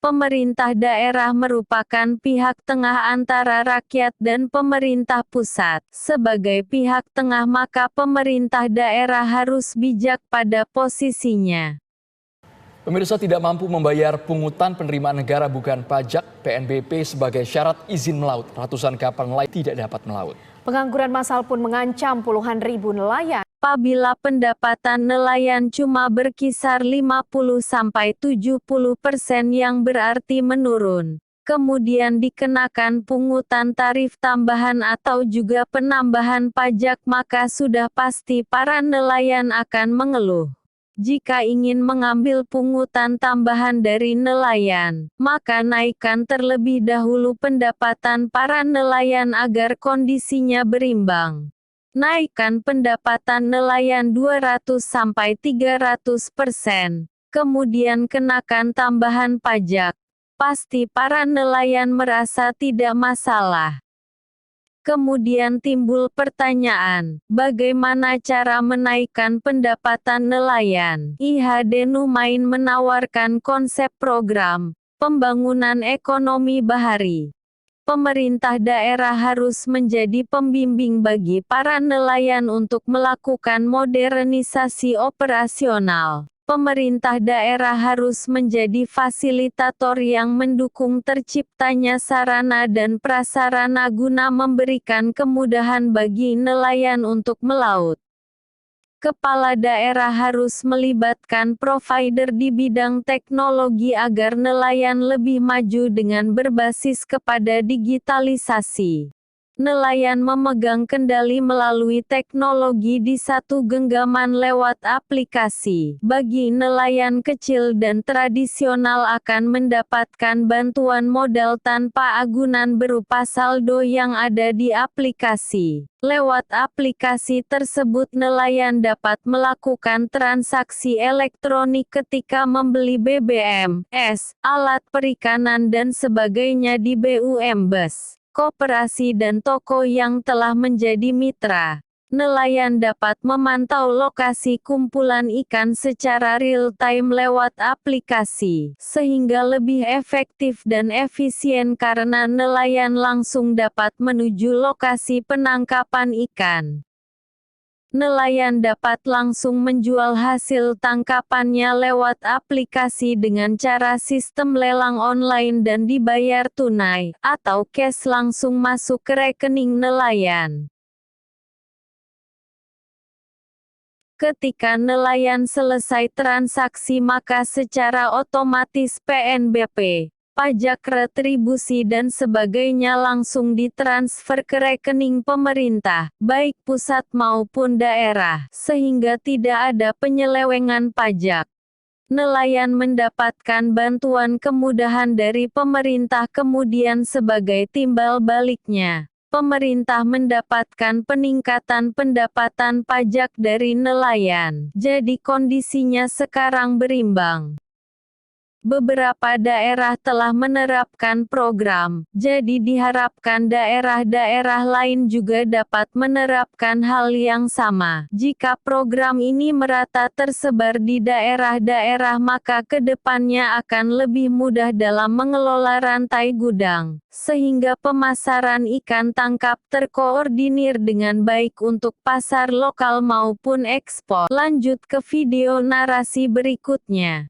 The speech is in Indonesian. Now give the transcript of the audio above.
Pemerintah daerah merupakan pihak tengah antara rakyat dan pemerintah pusat. Sebagai pihak tengah, maka pemerintah daerah harus bijak pada posisinya. Pemirsa, tidak mampu membayar pungutan penerimaan negara bukan pajak (PNBP) sebagai syarat izin melaut. Ratusan kapal nelayan tidak dapat melaut. Pengangguran massal pun mengancam puluhan ribu nelayan. Apabila pendapatan nelayan cuma berkisar 50–70% yang berarti menurun, kemudian dikenakan pungutan tarif tambahan atau juga penambahan pajak, maka sudah pasti para nelayan akan mengeluh. Jika ingin mengambil pungutan tambahan dari nelayan, maka naikkan terlebih dahulu pendapatan para nelayan agar kondisinya berimbang. Naikkan pendapatan nelayan 200–300%, kemudian kenakan tambahan pajak. Pasti para nelayan merasa tidak masalah. Kemudian timbul pertanyaan, bagaimana cara menaikkan pendapatan nelayan? IHD Numain menawarkan konsep program pembangunan ekonomi bahari. Pemerintah daerah harus menjadi pembimbing bagi para nelayan untuk melakukan modernisasi operasional. Pemerintah daerah harus menjadi fasilitator yang mendukung terciptanya sarana dan prasarana guna memberikan kemudahan bagi nelayan untuk melaut. Kepala daerah harus melibatkan provider di bidang teknologi agar nelayan lebih maju dengan berbasis kepada digitalisasi. Nelayan memegang kendali melalui teknologi di satu genggaman lewat aplikasi. Bagi nelayan kecil dan tradisional akan mendapatkan bantuan modal tanpa agunan berupa saldo yang ada di aplikasi. Lewat aplikasi tersebut nelayan dapat melakukan transaksi elektronik ketika membeli BBM, alat perikanan dan sebagainya di BUMDes. Koperasi dan toko yang telah menjadi mitra. Nelayan dapat memantau lokasi kumpulan ikan secara real-time lewat aplikasi, sehingga lebih efektif dan efisien karena nelayan langsung dapat menuju lokasi penangkapan ikan. Nelayan dapat langsung menjual hasil tangkapannya lewat aplikasi dengan cara sistem lelang online dan dibayar tunai, atau cash langsung masuk ke rekening nelayan. Ketika nelayan selesai transaksi, maka secara otomatis PNBP, pajak retribusi dan sebagainya langsung ditransfer ke rekening pemerintah, baik pusat maupun daerah, sehingga tidak ada penyelewengan pajak. Nelayan mendapatkan bantuan kemudahan dari pemerintah, kemudian sebagai timbal baliknya, pemerintah mendapatkan peningkatan pendapatan pajak dari nelayan. Jadi kondisinya sekarang berimbang. Beberapa daerah telah menerapkan program, jadi diharapkan daerah-daerah lain juga dapat menerapkan hal yang sama. Jika program ini merata tersebar di daerah-daerah, maka kedepannya akan lebih mudah dalam mengelola rantai gudang, sehingga pemasaran ikan tangkap terkoordinir dengan baik untuk pasar lokal maupun ekspor. Lanjut ke video narasi berikutnya.